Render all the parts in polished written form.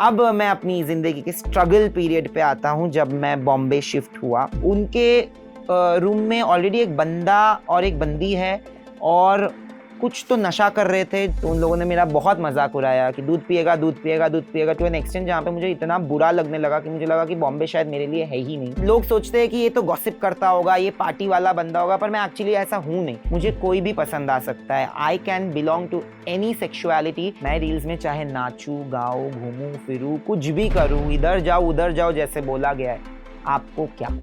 अब मैं अपनी ज़िंदगी के स्ट्रगल पीरियड पे आता हूँ। जब मैं बॉम्बे शिफ्ट हुआ, उनके रूम में ऑलरेडी एक बंदा और एक बंदी है और कुछ तो नशा कर रहे थे। तो उन लोगों ने मेरा बहुत मजाक उड़ाया कि दूध पिएगा दूध पिएगा दूध पिएगा, टू एन एक्सटेंट जहाँ पे मुझे इतना बुरा लगने लगा कि मुझे लगा कि बॉम्बे शायद मेरे लिए है ही नहीं। लोग सोचते हैं कि ये तो गॉसिप करता होगा, ये पार्टी वाला बंदा होगा, पर मैं एक्चुअली ऐसा हूँ नहीं। मुझे कोई भी पसंद आ सकता है। I can belong to any sexuality. मैं रील्स में चाहे नाचूं, गाऊं, घूमूं फिरूं, कुछ भी करूं, इधर जाओ उधर जाओ जैसे बोला गया है। आपको क्या?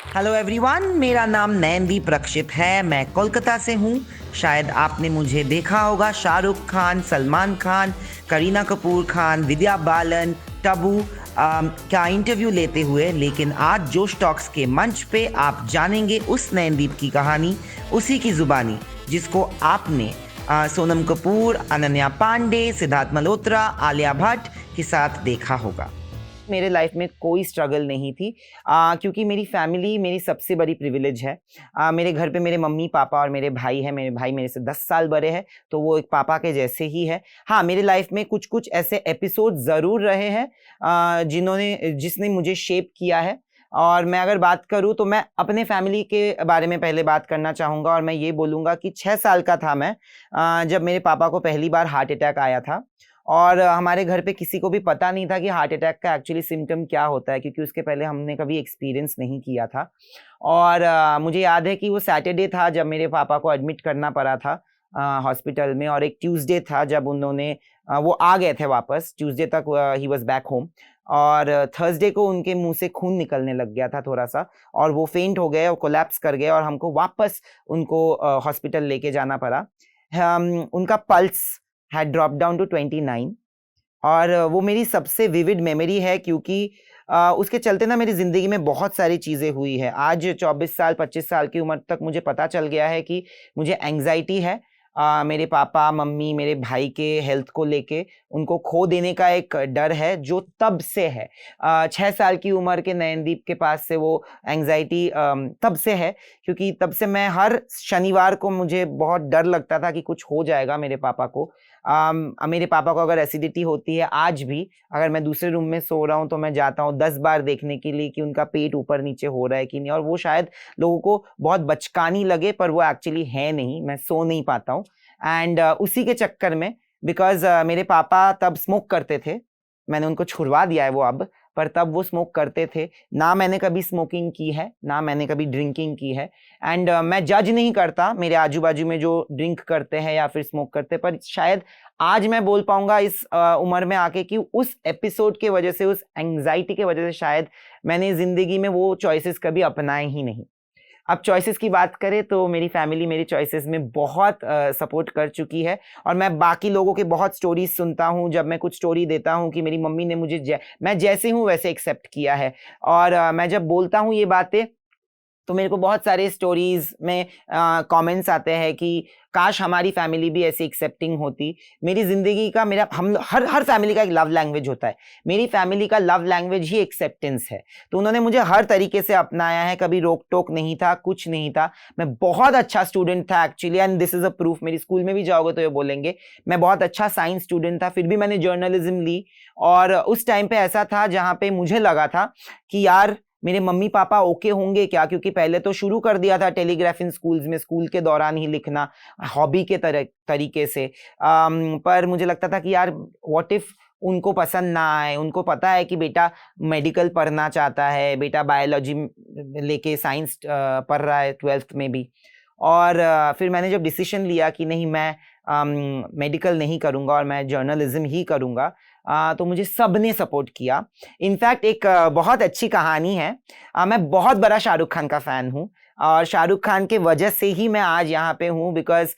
हेलो एवरीवन, मेरा नाम नयनदीप रक्षित है। मैं कोलकाता से हूँ। शायद आपने मुझे देखा होगा शाहरुख खान, सलमान खान, करीना कपूर खान, विद्या बालन, टबू का इंटरव्यू लेते हुए। लेकिन आज जोश टॉक्स के मंच पे आप जानेंगे उस नयनदीप की कहानी, उसी की जुबानी जिसको आपने सोनम कपूर, अनन्या पांडे, सिद्धार्थ मल्होत्रा, आलिया भट्ट के साथ देखा होगा। मेरे लाइफ में कोई स्ट्रगल नहीं थी क्योंकि मेरी फैमिली मेरी सबसे बड़ी प्रिविलेज है। मेरे घर पे मेरे मम्मी पापा और मेरे भाई है। मेरे भाई मेरे से 10 साल बड़े हैं, तो वो एक पापा के जैसे ही है। हाँ, मेरे लाइफ में कुछ कुछ ऐसे एपिसोड ज़रूर रहे हैं जिसने मुझे शेप किया है। और मैं अगर बात करूँ तो मैं अपने फैमिली के बारे में पहले बात करना चाहूँगा। और मैं ये बोलूँगा कि 6 साल का था मैं जब मेरे पापा को पहली बार हार्ट अटैक आया था। और हमारे घर पे किसी को भी पता नहीं था कि हार्ट अटैक का एक्चुअली सिम्टम क्या होता है, क्योंकि उसके पहले हमने कभी एक्सपीरियंस नहीं किया था। और मुझे याद है कि वो सैटरडे था जब मेरे पापा को एडमिट करना पड़ा था हॉस्पिटल में, और एक ट्यूसडे था जब उन्होंने वो आ गए थे वापस। ट्यूसडे तक ही वाज बैक होम, और थर्सडे को उनके मुंह से खून निकलने लग गया था थोड़ा सा, और वो फेंट हो गए और कोलैप्स कर गए, और हमको वापस उनको हॉस्पिटल लेके जाना पड़ा। उनका pulse had dropped down to 29। और वो मेरी सबसे विविड मेमोरी है, क्योंकि उसके चलते ना मेरी ज़िंदगी में बहुत सारी चीज़ें हुई है। आज 24 साल 25 साल की उम्र तक मुझे पता चल गया है कि मुझे एंग्जाइटी है। मेरे पापा मम्मी मेरे भाई के हेल्थ को लेके उनको खो देने का एक डर है जो तब से है। 6 साल की उम्र के नयनदीप के पास से वो एंग्जाइटी तब से है, क्योंकि तब से मैं हर शनिवार को मुझे बहुत डर लगता था कि कुछ हो जाएगा मेरे पापा को। मेरे पापा को अगर एसिडिटी होती है, आज भी अगर मैं दूसरे रूम में सो रहा हूँ तो मैं जाता हूँ 10 बार देखने के लिए कि उनका पेट ऊपर नीचे हो रहा है कि नहीं। और वो शायद लोगों को बहुत बचकानी लगे, पर वो एक्चुअली है नहीं। मैं सो नहीं पाता हूँ। एंड उसी के चक्कर में, बिकॉज मेरे पापा तब स्मोक करते थे। मैंने उनको छुड़वा दिया है वो अब, पर तब वो स्मोक करते थे। ना मैंने कभी स्मोकिंग की है, ना मैंने कभी ड्रिंकिंग की है। एंड मैं जज नहीं करता मेरे आजू बाजू में जो ड्रिंक करते हैं या फिर स्मोक करते हैं, पर शायद आज मैं बोल पाऊंगा इस उम्र में आके कि उस एपिसोड के वजह से, उस एंग्जाइटी के वजह से शायद मैंने ज़िंदगी में वो चॉइसेस कभी अपनाए ही नहीं। अब चॉइसेस की बात करें तो मेरी फैमिली मेरी चॉइसेस में बहुत सपोर्ट कर चुकी है। और मैं बाकी लोगों के बहुत स्टोरीज सुनता हूँ। जब मैं कुछ स्टोरी देता हूँ कि मेरी मम्मी ने मुझे मैं जैसे हूँ वैसे एक्सेप्ट किया है। और मैं जब बोलता हूँ ये बातें तो मेरे को बहुत सारे स्टोरीज में कमेंट्स आते हैं कि काश हमारी फैमिली भी ऐसी एक्सेप्टिंग होती। मेरी ज़िंदगी का हम हर फैमिली का एक लव लैंग्वेज होता है। मेरी फैमिली का लव लैंग्वेज ही एक्सेप्टेंस है। तो उन्होंने मुझे हर तरीके से अपनाया है, कभी रोक टोक नहीं था, कुछ नहीं था। मैं बहुत अच्छा स्टूडेंट था actually, and this is a proof. मेरी स्कूल में भी जाओगे तो ये बोलेंगे मैं बहुत अच्छा साइंस स्टूडेंट था, फिर भी मैंने जर्नलिज्म ली। और उस टाइम पे ऐसा था जहाँ पे मुझे लगा था कि यार मेरे मम्मी पापा ओके होंगे क्या, क्योंकि पहले तो शुरू कर दिया था टेलीग्राफ इन स्कूल्स में, स्कूल के दौरान ही लिखना हॉबी के तरीके से। पर मुझे लगता था कि यार व्हाट इफ उनको पसंद ना आए। उनको पता है कि बेटा मेडिकल पढ़ना चाहता है, बेटा बायोलॉजी लेके साइंस पढ़ रहा है 12th में भी। और फिर मैंने जब डिसीजन लिया कि नहीं, मैं मेडिकल नहीं करूँगा और मैं जर्नलिज्म ही करूँगा, तो मुझे सब ने सपोर्ट किया। इनफैक्ट एक बहुत अच्छी कहानी है। मैं बहुत बड़ा शाहरुख खान का फ़ैन हूँ, और शाहरुख खान के वजह से ही मैं आज यहाँ पे हूँ, बिकॉज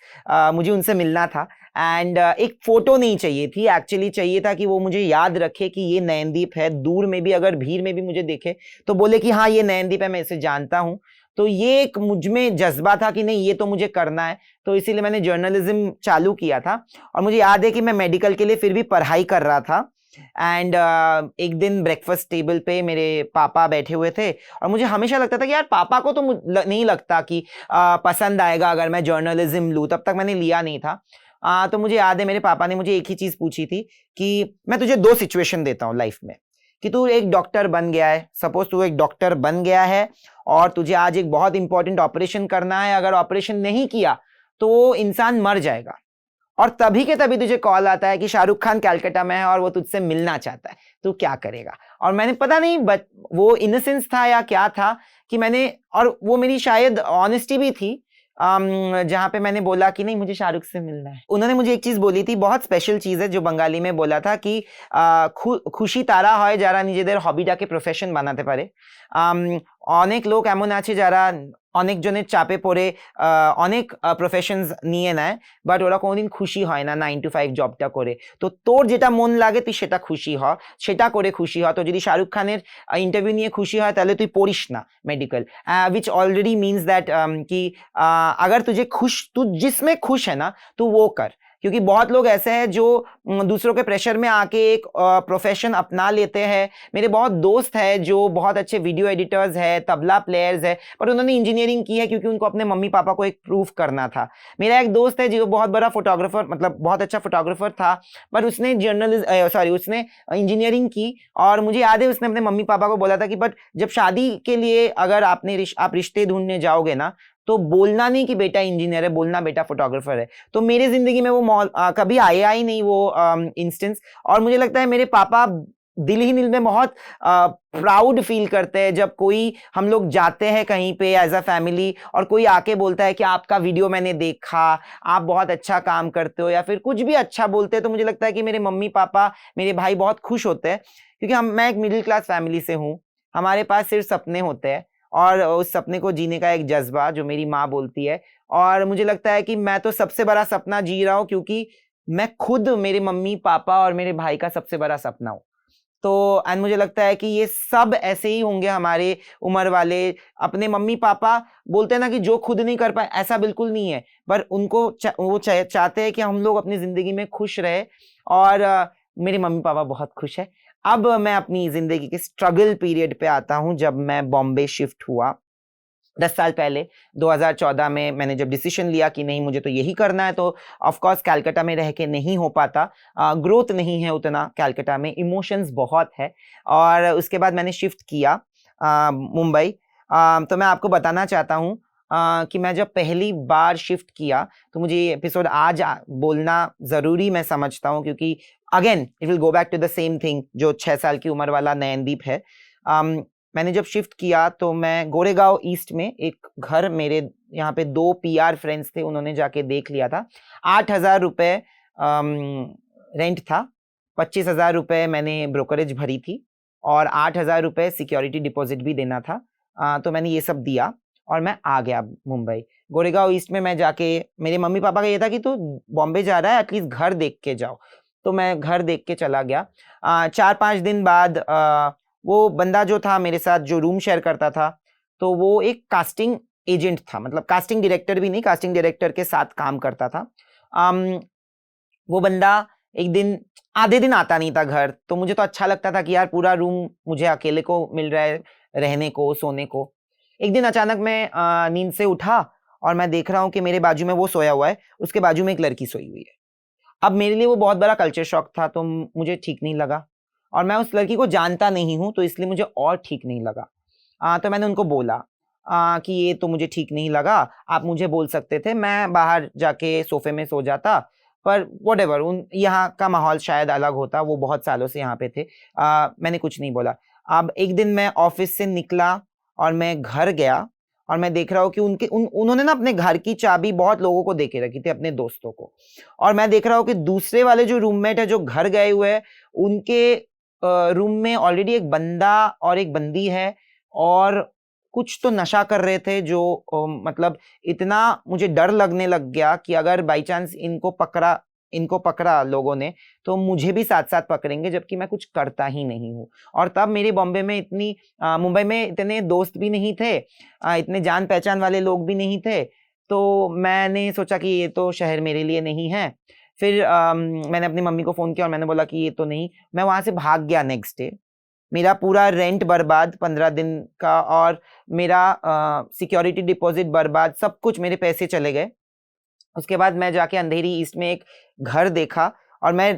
मुझे उनसे मिलना था। एंड एक फ़ोटो नहीं चाहिए थी, एक्चुअली चाहिए था कि वो मुझे याद रखे कि ये नयनदीप है। दूर में भी, अगर भीड़ में भी मुझे देखे तो बोले कि हाँ ये नयनदीप है, मैं इसे जानता हूँ। तो ये एक मुझ में जज्बा था कि नहीं ये तो मुझे करना है। तो इसीलिए मैंने जर्नलिज्म चालू किया था। और मुझे याद है कि मैं मेडिकल के लिए फिर भी पढ़ाई कर रहा था। एंड एक दिन ब्रेकफास्ट टेबल पे मेरे पापा बैठे हुए थे, और मुझे हमेशा लगता था कि यार पापा को तो नहीं लगता कि पसंद आएगा अगर मैं जर्नलिज्म लूँ। तब तक मैंने लिया नहीं था। तो मुझे याद है मेरे पापा ने मुझे एक ही चीज पूछी थी कि मैं तुझे 2 सिचुएशन देता हूँ लाइफ में, कि तू एक डॉक्टर बन गया है, सपोज तू एक डॉक्टर बन गया है और तुझे आज एक बहुत इंपॉर्टेंट ऑपरेशन करना है, अगर ऑपरेशन नहीं किया तो इंसान मर जाएगा, और तभी के तभी तुझे कॉल आता है कि शाहरुख खान कलकत्ता में है और वो तुझसे मिलना चाहता है, तू क्या करेगा? और मैंने पता नहीं वो इनोसेंस था या क्या था कि मैंने, और वो मेरी शायद ऑनेस्टी भी थी, जहां पे मैंने बोला कि नहीं मुझे शाहरुख से मिलना है। उन्होंने मुझे एक चीज बोली थी, बहुत स्पेशल चीज है, जो बंगाली में बोला था कि खुशी तारा হয় যারা নিজেদের হবিটাকে প্রফেশন বানাতে পারে। অনেক লোক এমন আছে যারা অনেকজনের চাপে পড়ে অনেক প্রফেশনস নিয়ে নেয়, বাট ওরা কোনোদিন খুশি হয় না 9 to 5 জবটা করে। তো তোর যেটা মন লাগে তুই সেটা খুশি হ, সেটা করে খুশি হ। তো যদি শাহরুখ খানের ইন্টারভিউ নিয়ে খুশি হয় তাহলে তুই পড়িস না medical, which already means that कि अगर तू जिसमें खुश है ना तू वो कर, क्योंकि बहुत लोग ऐसे हैं जो दूसरों के प्रेशर में आके एक प्रोफेशन अपना लेते हैं। मेरे बहुत दोस्त हैं जो बहुत अच्छे वीडियो एडिटर्स हैं, तबला प्लेयर्स हैं, पर उन्होंने इंजीनियरिंग की है क्योंकि उनको अपने मम्मी पापा को एक प्रूफ करना था। मेरा एक दोस्त है जो बहुत बड़ा फोटोग्राफर, मतलब बहुत अच्छा फोटोग्राफर था, पर उसने उसने इंजीनियरिंग की, और मुझे याद है उसने अपने मम्मी पापा को बोला था कि बट जब शादी के लिए अगर आप रिश्ते ढूंढने जाओगे ना तो बोलना नहीं कि बेटा इंजीनियर है, बोलना बेटा फोटोग्राफर है। तो मेरे जिंदगी में वो कभी आया ही नहीं वो इंस्टेंस, और मुझे लगता है मेरे पापा दिल ही दिल में बहुत प्राउड फील करते हैं जब कोई हम लोग जाते हैं कहीं पे एज अ फैमिली और कोई आके बोलता है कि आपका वीडियो मैंने देखा, आप बहुत अच्छा काम करते हो, या फिर कुछ भी अच्छा बोलते हैं। तो मुझे लगता है कि मेरे मम्मी पापा, मेरे भाई बहुत खुश होते हैं, क्योंकि मैं एक मिडिल क्लास फैमिली से हूँ। हमारे पास सिर्फ सपने होते हैं और उस सपने को जीने का एक जज्बा, जो मेरी माँ बोलती है। और मुझे लगता है कि मैं तो सबसे बड़ा सपना जी रहा हूँ, क्योंकि मैं खुद मेरे मम्मी पापा और मेरे भाई का सबसे बड़ा सपना हूँ। तो एंड मुझे लगता है कि ये सब ऐसे ही होंगे हमारे उम्र वाले। अपने मम्मी पापा बोलते हैं ना कि जो खुद नहीं कर पाए, ऐसा बिल्कुल नहीं है, पर उनको वो चाहते हैं कि हम लोग अपनी जिंदगी में खुश रहे, और मेरे मम्मी पापा बहुत खुश है। अब मैं अपनी जिंदगी के स्ट्रगल पीरियड पे आता हूं। जब मैं बॉम्बे शिफ्ट हुआ 10 साल पहले, 2014 में, मैंने जब डिसीजन लिया कि नहीं मुझे तो यही करना है, तो ऑफ कोर्स कलकत्ता में रह के नहीं हो पाता, ग्रोथ नहीं है उतना कलकत्ता में, इमोशंस बहुत है। और उसके बाद मैंने शिफ्ट किया मुंबई। तो मैं आपको बताना चाहता हूँ कि मैं जब पहली बार शिफ्ट किया, तो मुझे ये एपिसोड आज बोलना ज़रूरी मैं समझता हूँ, क्योंकि again it will go back to the same thing जो 6 साल की उम्र वाला नयनदीप है। मैंने जब शिफ्ट किया तो मैं गोरेगांव ईस्ट में एक घर, मेरे यहाँ पे 2 PR फ्रेंड्स थे, उन्होंने जाके देख लिया था। 8,000 रुपये रेंट था, 25,000 रुपये मैंने ब्रोकरेज भरी थी, और 8,000 रुपये सिक्योरिटी डिपॉजिट भी देना था। तो मैंने ये सब दिया और मैं आ गया मुंबई। गोरेगांव ईस्ट में मैं जाके, मेरे मम्मी पापा का ये था कि तू बॉम्बे जा रहा है, एटलीस्ट घर देख के जाओ। तो मैं घर देख के चला गया। 4-5 दिन बाद वो बंदा जो था मेरे साथ, जो रूम शेयर करता था, तो वो एक कास्टिंग एजेंट था, मतलब कास्टिंग डायरेक्टर भी नहीं, कास्टिंग डायरेक्टर के साथ काम करता था। वो बंदा एक दिन, आधे दिन आता नहीं था घर, तो मुझे तो अच्छा लगता था कि यार पूरा रूम मुझे अकेले को मिल रहा है रहने को, सोने को। एक दिन अचानक मैं नींद से उठा और मैं देख रहा हूँ कि मेरे बाजू में वो सोया हुआ है, उसके बाजू में एक लड़की सोई हुई है। अब मेरे लिए वो बहुत बड़ा कल्चर शॉक था, तो मुझे ठीक नहीं लगा, और मैं उस लड़की को जानता नहीं हूँ, तो इसलिए मुझे और ठीक नहीं लगा। तो मैंने उनको बोला कि ये तो मुझे ठीक नहीं लगा, आप मुझे बोल सकते थे, मैं बाहर जाके सोफे में सो जाता, पर व्हाटएवर, यहाँ का माहौल शायद अलग होता, वो बहुत सालों से यहाँ पे थे। मैंने कुछ नहीं बोला। अब एक दिन मैं ऑफिस से निकला और मैं घर गया, और मैं देख रहा हूँ कि उन्होंने ना अपने घर की चाबी बहुत लोगों को दे के रखी थी, अपने दोस्तों को। और मैं देख रहा हूँ कि दूसरे वाले जो रूममेट है, जो घर गए हुए हैं, उनके रूम में ऑलरेडी एक बंदा और एक बंदी है, और कुछ तो नशा कर रहे थे, जो मतलब इतना मुझे डर लगने लग गया कि अगर बाई चांस इनको पकड़ा लोगों ने, तो मुझे भी साथ साथ पकड़ेंगे, जबकि मैं कुछ करता ही नहीं हूँ। और तब मेरे मुंबई में इतने दोस्त भी नहीं थे, इतने जान पहचान वाले लोग भी नहीं थे, तो मैंने सोचा कि ये तो शहर मेरे लिए नहीं है। फिर मैंने अपनी मम्मी को फ़ोन किया और मैंने बोला कि ये तो नहीं। मैं वहाँ से भाग गया नेक्स्ट डे। मेरा पूरा रेंट बर्बाद 15 दिन का, और मेरा सिक्योरिटी डिपॉजिट बर्बाद, सब कुछ, मेरे पैसे चले गए। उसके बाद मैं जाके अंधेरी ईस्ट में एक घर देखा और मैं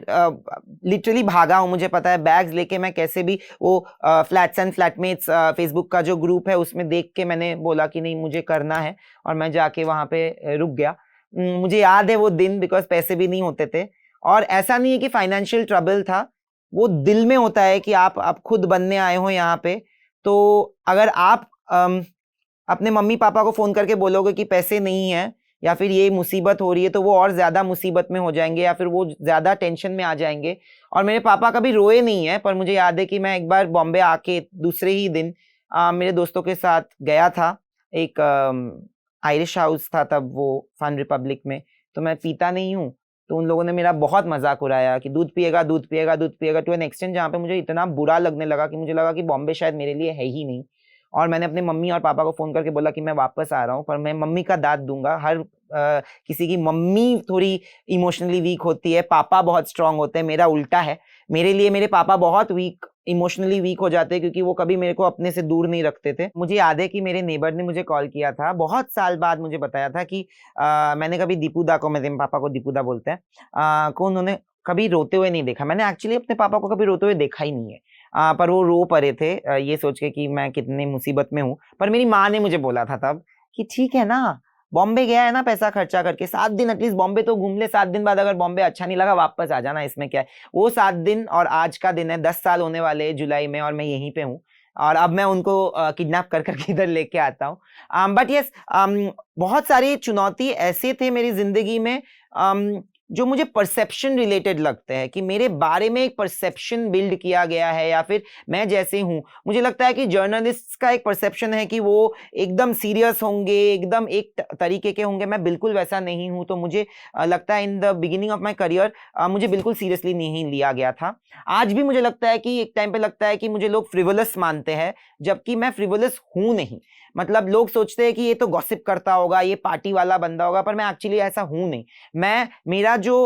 लिटरली भागा हूँ। मुझे पता है बैग्स लेके मैं कैसे भी वो फ्लैट्स एंड फ्लैटमेट्स फेसबुक का जो ग्रुप है उसमें देख के मैंने बोला कि नहीं मुझे करना है, और मैं जाके वहाँ पे रुक गया। मुझे याद है वो दिन, बिकॉज पैसे भी नहीं होते थे, और ऐसा नहीं है कि फाइनेंशियल ट्रबल था, वो दिल में होता है कि आप खुद बनने आए हो यहाँ पे। तो अगर आप अपने मम्मी पापा को फोन करके बोलोगे कि पैसे नहीं है या फिर ये मुसीबत हो रही है, तो वो और ज्यादा मुसीबत में हो जाएंगे या फिर वो ज्यादा टेंशन में आ जाएंगे। और मेरे पापा कभी रोए नहीं है, पर मुझे याद है कि मैं एक बार बॉम्बे आके दूसरे ही दिन मेरे दोस्तों के साथ गया था। एक आयरिश हाउस था तब वो फन रिपब्लिक में, तो मैं पीता नहीं हूँ, तो उन लोगों ने मेरा बहुत मजाक उड़ाया कि दूध पिएगा दूध पिएगा दूध पिएगा, टू एन एक्सटेंट जहाँ पे मुझे इतना बुरा लगने लगा कि मुझे लगा कि बॉम्बे शायद मेरे लिए है ही नहीं। और मैंने अपने मम्मी और पापा को फोन करके बोला कि मैं वापस आ रहा हूँ, पर मैं मम्मी का दाद दूंगा। हर किसी की मम्मी थोड़ी इमोशनली वीक होती है, पापा बहुत स्ट्रांग होते हैं, मेरा उल्टा है। मेरे लिए मेरे पापा बहुत इमोशनली वीक हो जाते हैं, क्योंकि वो कभी मेरे को अपने से दूर नहीं रखते थे। मुझे याद है कि मेरे नेबर ने मुझे कॉल किया था बहुत साल बाद, मुझे बताया था कि मैंने कभी दीपूदा को, मेरे पापा को दीपूदा बोलते हैं, को उन्होंने कभी रोते हुए नहीं देखा। मैंने एक्चुअली अपने पापा को कभी रोते हुए देखा ही नहीं है, पर वो रो पड़े थे ये सोच के कि मैं कितने मुसीबत में हूँ। पर मेरी माँ ने मुझे बोला था तब कि ठीक है ना, बॉम्बे गया है ना पैसा खर्चा करके, 7 दिन एटलीस्ट बॉम्बे तो घूम ले, 7 दिन बाद अगर बॉम्बे अच्छा नहीं लगा वापस आ जाना, इसमें क्या है। वो 7 दिन और आज का दिन है, 10 साल होने वाले जुलाई में, और मैं यहीं पे हूँ। और अब मैं उनको किडनैप कर करके इधर लेके आता हूँ। बट यस, बहुत सारी चुनौती ऐसे थे मेरी जिंदगी में जो मुझे परसेप्शन रिलेटेड लगते हैं, कि मेरे बारे में एक परसेप्शन बिल्ड किया गया है, या फिर मैं जैसे हूं, मुझे लगता है कि जर्नलिस्ट का एक परसेप्शन है कि वो एकदम सीरियस होंगे, एकदम एक तरीके के होंगे। मैं बिल्कुल वैसा नहीं हूं। तो मुझे लगता है in the beginning of my career मुझे बिल्कुल सीरियसली नहीं लिया गया था। आज भी मुझे लगता है कि एक टाइम पे लगता है कि मुझे लोग फ्रिवोलस मानते हैं, जबकि मैं फ्रिवोलस हूं नहीं। मतलब लोग सोचते हैं कि ये तो गॉसिप करता होगा, ये पार्टी वाला बंदा होगा, पर मैं एक्चुअली ऐसा हूं नहीं। मेरा जो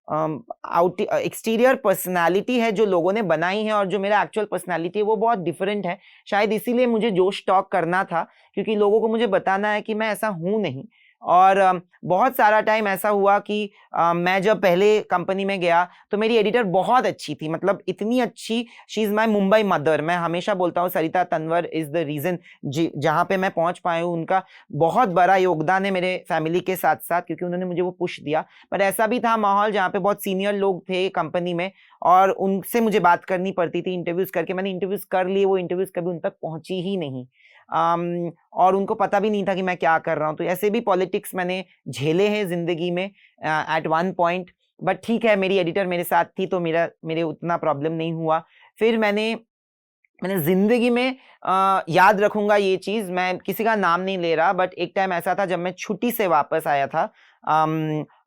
आउट एक्सटीरियर पर्सनालिटी है जो लोगों ने बनाई है, और जो मेरा एक्चुअल पर्सनालिटी है, वो बहुत डिफरेंट है। शायद इसीलिए मुझे जोश टॉक करना था, क्योंकि लोगों को मुझे बताना है कि मैं ऐसा हूं नहीं। और बहुत सारा टाइम ऐसा हुआ कि मैं जब पहले कंपनी में गया तो मेरी एडिटर बहुत अच्छी थी, मतलब इतनी अच्छी, she is my Mumbai mother. मैं हमेशा बोलता हूँ सरिता तंवर इज द रीजन जहाँ पे मैं पहुंच पाया हूँ। उनका बहुत बड़ा योगदान है मेरे फैमिली के साथ साथ, क्योंकि उन्होंने मुझे वो पुश दिया। पर ऐसा भी था माहौल जहाँ पे बहुत सीनियर लोग थे कंपनी में, और उनसे मुझे बात करनी पड़ती थी इंटरव्यूज करके। मैंने इंटरव्यूज कर लिए, वो इंटरव्यूज कभी उन तक पहुंची ही नहीं। और उनको पता भी नहीं था कि मैं क्या कर रहा हूँ। तो ऐसे भी पॉलिटिक्स मैंने झेले हैं जिंदगी में एट वन पॉइंट। बट ठीक है, मेरी एडिटर मेरे साथ थी, तो मेरे उतना प्रॉब्लम नहीं हुआ। फिर मैंने जिंदगी में याद रखूंगा ये चीज, मैं किसी का नाम नहीं ले रहा, बट एक टाइम ऐसा था जब मैं छुट्टी से वापस आया था।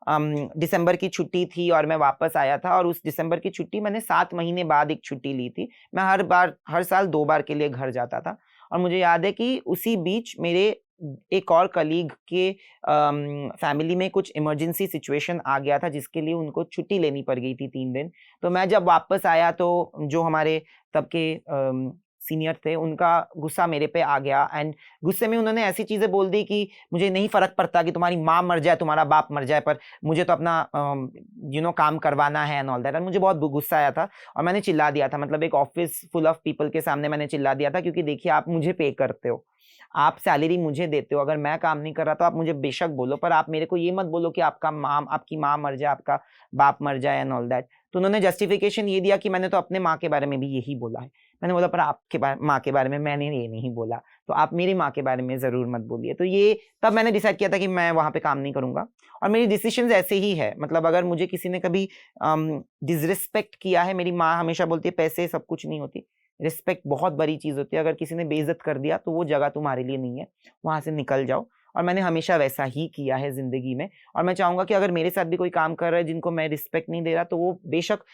दिसंबर की छुट्टी थी और मैं वापस आया था, और उस दिसंबर की छुट्टी मैंने 7 महीने बाद एक छुट्टी ली थी। मैं हर साल 2 बार के लिए घर जाता था। और मुझे याद है कि उसी बीच मेरे एक और कलीग के फैमिली में कुछ इमरजेंसी सिचुएशन आ गया था, जिसके लिए उनको छुट्टी लेनी पड़ गई थी 3 दिन। तो मैं जब वापस आया तो जो हमारे तब के सीनियर थे, उनका गुस्सा मेरे पे आ गया, एंड गुस्से में उन्होंने ऐसी चीजें बोल दी कि मुझे नहीं फर्क पड़ता कि तुम्हारी माँ मर जाए, तुम्हारा बाप मर जाए, पर मुझे तो अपना काम करवाना है एंड ऑल दैट। मुझे बहुत गुस्सा आया था और मैंने चिल्ला दिया था, मतलब एक ऑफिस फुल ऑफ पीपल के सामने मैंने चिल्ला दिया था, क्योंकि देखिए आप मुझे पे करते हो, आप सैलरी मुझे देते हो, अगर मैं काम नहीं कर रहा तो आप मुझे बेशक बोलो, पर आप मेरे को ये मत बोलो कि आपकी माँ मर जाए, आपका बाप मर जाए एंड ऑल दैट। तो उन्होंने जस्टिफिकेशन ये दिया कि मैंने तो अपने माँ के बारे में भी यही बोला है। मैंने बोला पर आपके माँ के बारे में मैंने ये नहीं बोला, तो आप मेरी माँ के बारे में जरूर मत बोलिए। तो ये तब मैंने डिसाइड किया था कि मैं वहां पे काम नहीं करूंगा। और मेरी डिसीजंस ऐसे ही है, मतलब अगर मुझे किसी ने कभी डिसरिस्पेक्ट किया है, मेरी माँ हमेशा बोलती है पैसे सब कुछ नहीं होती, रिस्पेक्ट बहुत बड़ी चीज होती है। अगर किसी ने बेइज्जत कर दिया तो वो जगह तुम्हारे लिए नहीं है, वहां से निकल जाओ। और मैंने हमेशा वैसा ही किया है जिंदगी में। और मैं चाहूंगा कि अगर मेरे साथ भी कोई काम कर रहा है जिनको मैं रिस्पेक्ट नहीं दे रहा, तो वो बेशक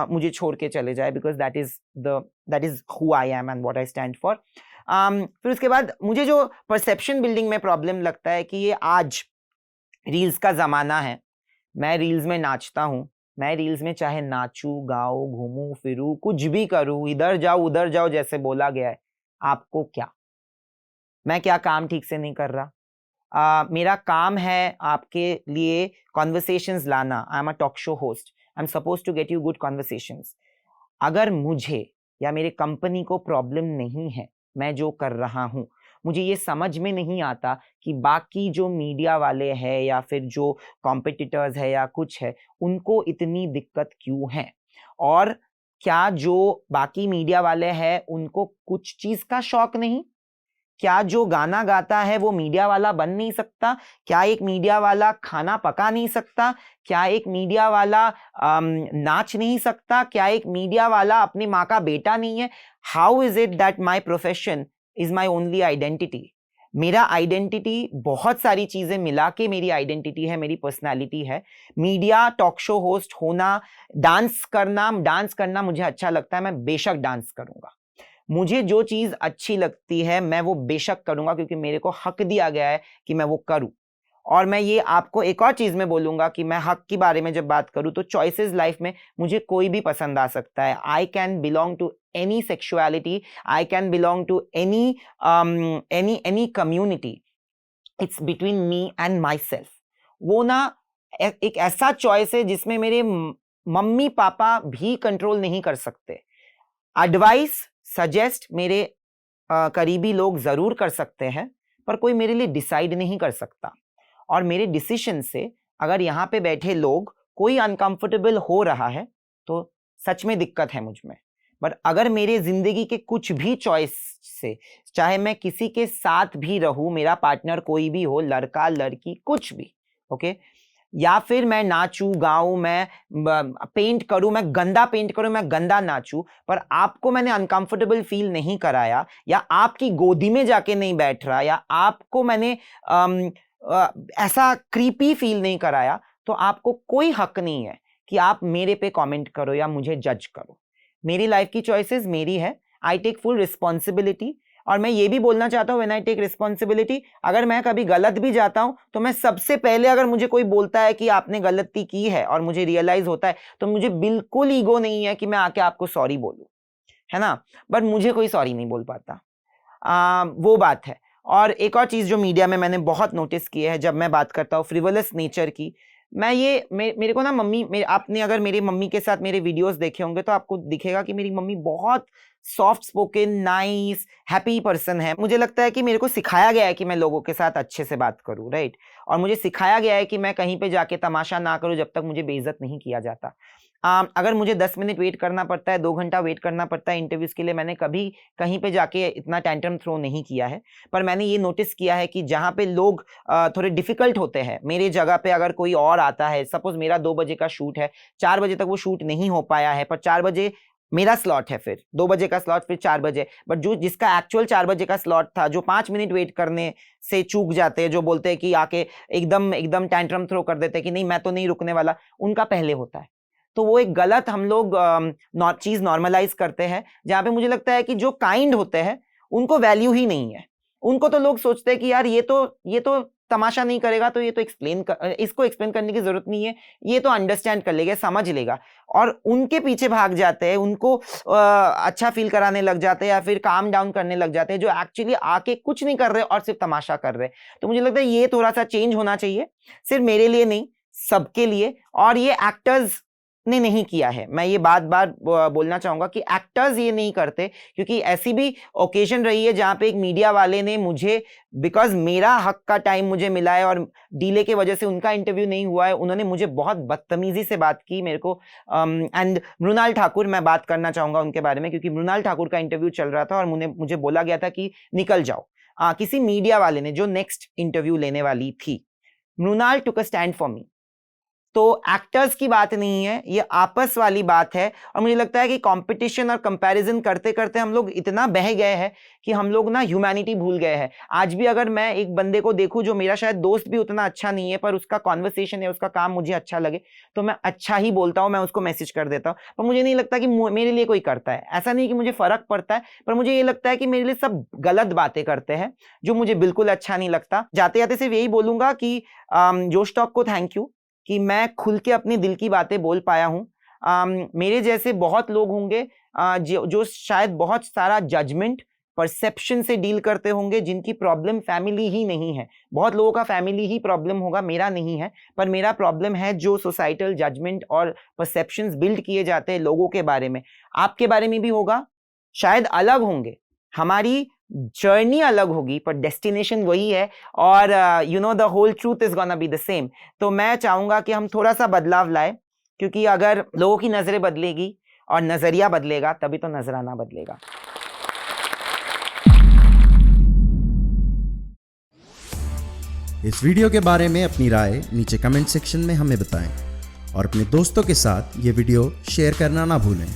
मुझे छोड़ के चले जाए, because that is who I am and what I stand for. फिर उसके बाद मुझे जो परसेप्शन बिल्डिंग में प्रॉब्लम लगता है कि ये आज रील्स का जमाना है, मैं रील्स में नाचता हूँ, मैं रील्स में चाहे नाचूं, गाऊं, घूमूं फिरूं, कुछ भी करूं, इधर जाओ उधर जाओ जैसे बोला गया है, आपको क्या? मैं क्या काम ठीक से नहीं कर रहा? मेरा काम है आपके लिए कॉन्वर्सेशंस लाना। I am a talk show host, I am suppose to get you good conversations. अगर मुझे या मेरे कंपनी को प्रॉब्लम नहीं है मैं जो कर रहा हूँ, मुझे ये समझ में नहीं आता कि बाकी जो मीडिया वाले हैं या फिर जो कॉम्पिटिटर्स है या कुछ है उनको इतनी दिक्कत क्यों है, और क्या जो बाकी मीडिया वाले हैं उनको कुछ चीज का शौक नहीं? क्या जो गाना गाता है वो मीडिया वाला बन नहीं सकता? क्या एक मीडिया वाला खाना पका नहीं सकता? क्या एक मीडिया वाला नाच नहीं सकता? क्या एक मीडिया वाला अपनी माँ का बेटा नहीं है? How is it that my profession is my only identity? मेरा आइडेंटिटी बहुत सारी चीजें मिला के मेरी आइडेंटिटी है, मेरी पर्सनालिटी है। मीडिया, टॉक शो होस्ट होना, डांस करना मुझे अच्छा लगता है, मैं बेशक डांस करूंगा। मुझे जो चीज अच्छी लगती है मैं वो बेशक करूंगा, क्योंकि मेरे को हक दिया गया है कि मैं वो करूं। और मैं ये आपको एक और चीज में बोलूंगा कि मैं हक के बारे में जब बात करूं तो चॉइसेस लाइफ में मुझे कोई भी पसंद आ सकता है। I can belong to any sexuality, I can belong to any community. It's between me and myself. वो ना एक ऐसा चॉइस है जिसमें मेरे मम्मी पापा भी कंट्रोल नहीं कर सकते। एडवाइस, सजेस्ट मेरे करीबी लोग जरूर कर सकते हैं, पर कोई मेरे लिए डिसाइड नहीं कर सकता। और मेरे डिसीजन से अगर यहाँ पे बैठे लोग कोई अनकंफर्टेबल हो रहा है तो सच में दिक्कत है मुझ में। बट अगर मेरे जिंदगी के कुछ भी चॉइस से, चाहे मैं किसी के साथ भी रहूं, मेरा पार्टनर कोई भी हो, लड़का लड़की कुछ भी, ओके, या फिर मैं नाचूं गाऊं, मैं पेंट करूं, मैं गंदा पेंट करूं, मैं गंदा नाचूं, पर आपको मैंने अनकंफर्टेबल फील नहीं कराया, या आपकी गोदी में जाके नहीं बैठ रहा, या आपको मैंने ऐसा क्रीपी फील नहीं कराया, तो आपको कोई हक नहीं है कि आप मेरे पे कमेंट करो या मुझे जज करो। मेरी लाइफ की चॉइसेस मेरी है, आई टेक फुल रिस्पॉन्सिबिलिटी। और मैं ये भी बोलना चाहता हूं, व्हेन आई टेक रिस्पॉन्सिबिलिटी, अगर मैं कभी गलत भी जाता हूं तो मैं सबसे पहले, अगर मुझे कोई बोलता है कि आपने गलती की है और मुझे रियलाइज होता है, तो मुझे बिल्कुल ईगो नहीं है कि मैं आके आपको सॉरी बोलूं, है ना। बट मुझे कोई सॉरी नहीं बोल पाता, वो बात है। और एक और चीज जो मीडिया में मैंने बहुत नोटिस की है, जब मैं बात करता हूँ फ्रिवलस नेचर की, मेरे को ना आपने अगर मेरी मम्मी के साथ मेरे वीडियोस देखे होंगे तो आपको दिखेगा कि मेरी मम्मी बहुत soft spoken, nice, happy person है। मुझे लगता है कि मेरे को सिखाया गया है कि मैं लोगों के साथ अच्छे से बात करूं, राइट। और मुझे सिखाया गया है कि मैं कहीं पे जाके तमाशा ना करूं जब तक मुझे बेइज्जत नहीं किया जाता। अगर मुझे 10 मिनट वेट करना पड़ता है, 2 घंटा वेट करना पड़ता है इंटरव्यूज के लिए, मैंने कभी कहीं पे जाके इतना टेंट्रम थ्रो नहीं किया है। पर मैंने ये नोटिस किया है कि जहाँ पे लोग थोड़े डिफिकल्ट होते हैं, मेरे जगह पे अगर कोई और आता है, सपोज मेरा 2 बजे का शूट है, 4 बजे तक वो शूट नहीं हो पाया है, पर 4 बजे मेरा स्लॉट है, फिर 2 बजे का स्लॉट, फिर 4 बजे, बट जो जिसका एक्चुअल 4 बजे का स्लॉट था, जो 5 मिनट वेट करने से चूक जाते हैं, जो बोलते हैं कि आके एकदम एकदम टेंट्रम थ्रो कर देते हैं कि नहीं मैं तो नहीं रुकने वाला, उनका पहले होता है। तो वो एक गलत हम लोग चीज नॉर्मलाइज करते हैं, जहां पे मुझे लगता है कि जो काइंड होते हैं उनको वैल्यू ही नहीं है। उनको तो लोग सोचते हैं कि यार ये तो तमाशा नहीं करेगा, तो ये तो इसको एक्सप्लेन करने की जरूरत नहीं है, ये तो अंडरस्टैंड कर लेगा, समझ लेगा, और उनके पीछे भाग जाते हैं, उनको अच्छा फील कराने लग जाते हैं या फिर काम डाउन करने लग जाते हैं, जो एक्चुअली आके कुछ नहीं कर रहे और सिर्फ तमाशा कर रहे। तो मुझे लगता है ये थोड़ा सा चेंज होना चाहिए, सिर्फ मेरे लिए नहीं, सबके लिए। और ये एक्टर्स ने नहीं किया है, मैं ये बार बार बोलना चाहूंगा कि एक्टर्स ये नहीं करते, क्योंकि ऐसी भी ओकेजन रही है जहां पे एक मीडिया वाले ने मुझे, बिकॉज मेरा हक का टाइम मुझे मिला है और डीले के वजह से उनका इंटरव्यू नहीं हुआ है, उन्होंने मुझे बहुत बदतमीजी से बात की मेरे को। एंड मृणाल ठाकुर, मैं बात करना चाहूंगा उनके बारे में, क्योंकि मृणाल ठाकुर का इंटरव्यू चल रहा था और मुझे बोला गया था कि निकल जाओ। किसी मीडिया वाले ने, जो नेक्स्ट इंटरव्यू लेने वाली थी, मृणाल टुक अ स्टैंड फॉर मी। तो एक्टर्स की बात नहीं है, ये आपस वाली बात है। और मुझे लगता है कि कंपटीशन और कंपैरिजन करते करते हम लोग इतना बह गए हैं कि हम लोग ना ह्यूमैनिटी भूल गए हैं। आज भी अगर मैं एक बंदे को देखूं जो मेरा शायद दोस्त भी उतना अच्छा नहीं है, पर उसका कॉन्वर्सेशन है, उसका काम मुझे अच्छा लगे, तो मैं अच्छा ही बोलता हूं, मैं उसको मैसेज कर देता हूं। पर मुझे नहीं लगता कि मेरे लिए कोई करता है। ऐसा नहीं कि मुझे फर्क पड़ता है, पर मुझे ये लगता है कि मेरे लिए सब गलत बातें करते हैं, जो मुझे बिल्कुल अच्छा नहीं लगता। जाते जाते सिर्फ यही बोलूंगा कि जोश टॉक को थैंक यू कि मैं खुल के अपनी दिल की बातें बोल पाया हूं। मेरे जैसे बहुत लोग होंगे जो शायद बहुत सारा जजमेंट परसेप्शन से डील करते होंगे जिनकी प्रॉब्लम फैमिली ही नहीं है। बहुत लोगों का फैमिली ही प्रॉब्लम होगा, मेरा नहीं है, पर मेरा प्रॉब्लम है जो सोसाइटल जजमेंट और परसेप्शंस बिल्ड किए जाते हैं लोगों के बारे में। आपके बारे में भी होगा, शायद अलग होंगे, हमारी जर्नी अलग होगी, पर डेस्टिनेशन वही है और you know the whole truth is gonna be the same. तो मैं चाहूंगा कि हम थोड़ा सा बदलाव लाए, क्योंकि अगर लोगों की नजरें बदलेगी और नजरिया बदलेगा तभी तो नजराना बदलेगा। इस वीडियो के बारे में अपनी राय नीचे कमेंट सेक्शन में हमें बताएं और अपने दोस्तों के साथ ये वीडियो शेयर करना ना भूलें।